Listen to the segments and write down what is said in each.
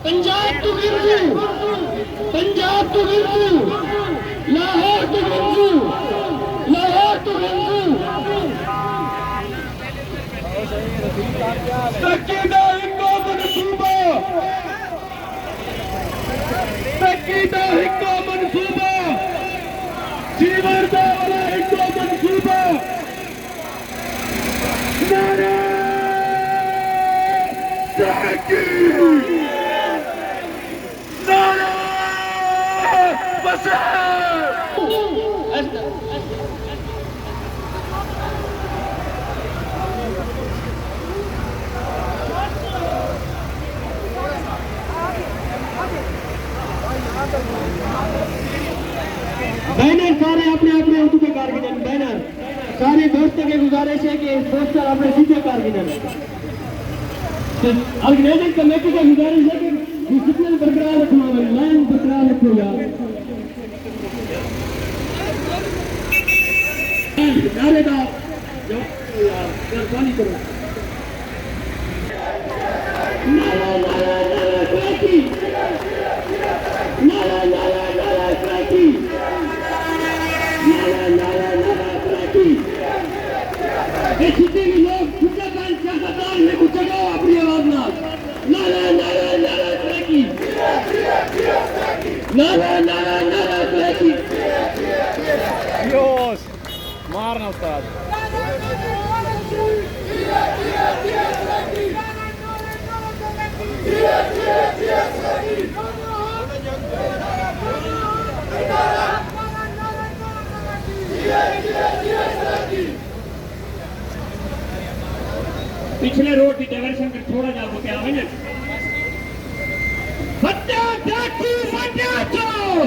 पंजाब तो गिरजू, पंजाब तो गिरजू, लाहौर तो गिरजू, लाहौर तो गिरजू। तकीदा हिको मनसूबा, तकीदा हिको मनसूबा, जीवन दा वाला हिको मनसूबा। नारे सराइकी, नारे बसर। बैनर सारे अपने अपने उर्दू के कारगिन, बैनर सारे दोस्तों के गुजारिश है कि पोस्टर अपने सीधे कारगिन। ऑर्गेनाइजिंग कमेटी का गुजारिश है कि डिसिप्लिन बरकरार रखना, लाइन बरकरार रखो यार। नारेदार यार मेहरबानी करो। नारा नारा नारा सराइकी, नारा नारा नारा सराइकी, नारा नारा नारा सराइकी। ये जितने भी लोग छुट्टे पैंट सियासतदान में कुछ जगह अपनी आवाज ना। नारा नारा नारा सराइकी, नारा नारा नारा सराइकी। योस मारना उस्ताद। पिछले रोड की डायवर्शन पर थोड़ा जाओ क्या है ना। हत्या डाकू मचा चोर,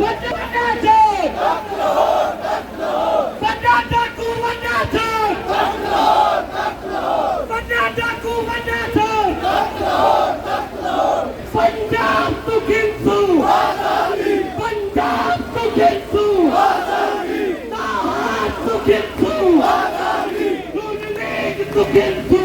हत्या चोर, हत्या डाकू मचा चोर, हत्या डाकू मचा चोर। पंजाब तो गिरजू, पंजाब तो गिरजू, लाहौर तो गिरजू, to गिरजू,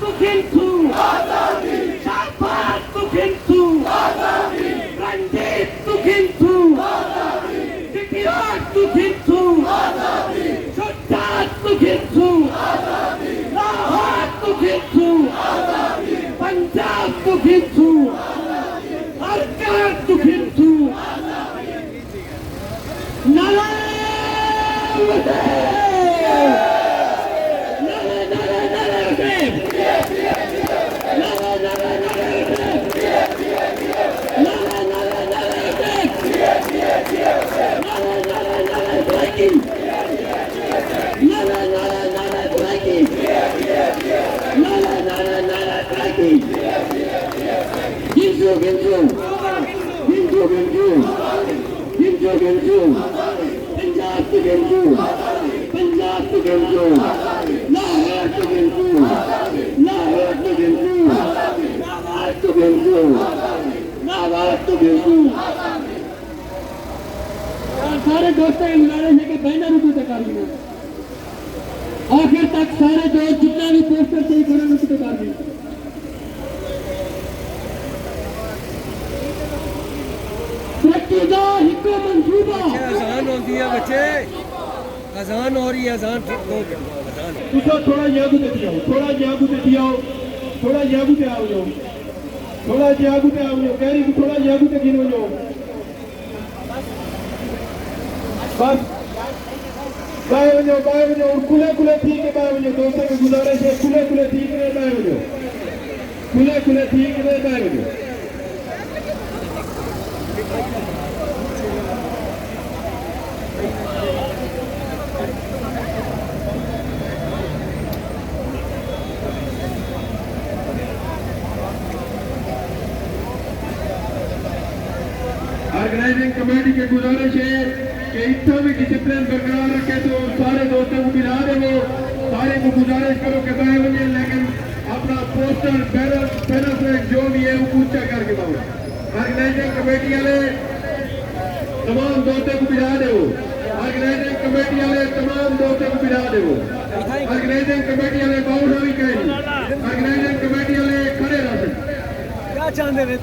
to गिरजू, शाबाश to Girju, Ranjit to Girju, सिटियार to Girju, शुद्धात to Girju, Lahore to Girju, Punjab to Girju, हरकत to गिरजू। नारा Punjab to Girju, Punjab to Girju, Lahore to Girju, Lahore to Girju, Lahore to Girju, Lahore to Girju. सारे दोस्तों की गुजारिश है कि बैनर उठो कर दो, आखिर तक सारे दोस्त जितना भी पोस्टर चाहिए करो उनको कर दो। हिको मंसूबा अजान होती है बच्चे, अजान हो रही है, अजान थोड़ा जागू देती आओ, थोड़ा जागू देती आओ, थोड़ा जागू पे आओ जाओ, थोड़ा जागू पे आओ जाओ, कह रही थोड़ा जागू पे गिनो जाओ बस। बाय बजो और खुले खुले ठीक है, बाय बजो दोस्तों की गुजारिश है, खुले खुले ठीक है, बाय बजो, खुले खुले ठीक है, बाय बजो। ऑर्गेनाइजिंग कमेटी की गुजारिश है कि इतना भी डिसिप्लिन बरकरार रखे, तो सारे दोस्तों को मिला दे, वो सारे को गुजारिश करो कि बाय बजे, लेकिन अपना पोस्टर बैनर जो भी है वो ऊंचा करके दो। ऑर्गेनाइजिंग कमेटी वाले तमाम दोस्तों को मिला दे, ऑर्गेनाइजिंग कमेटी वाले तमाम दोस्तों को मिला दे, ऑर्गेनाइजिंग कमेटी वाले बहुत भी कहें चाहते हैं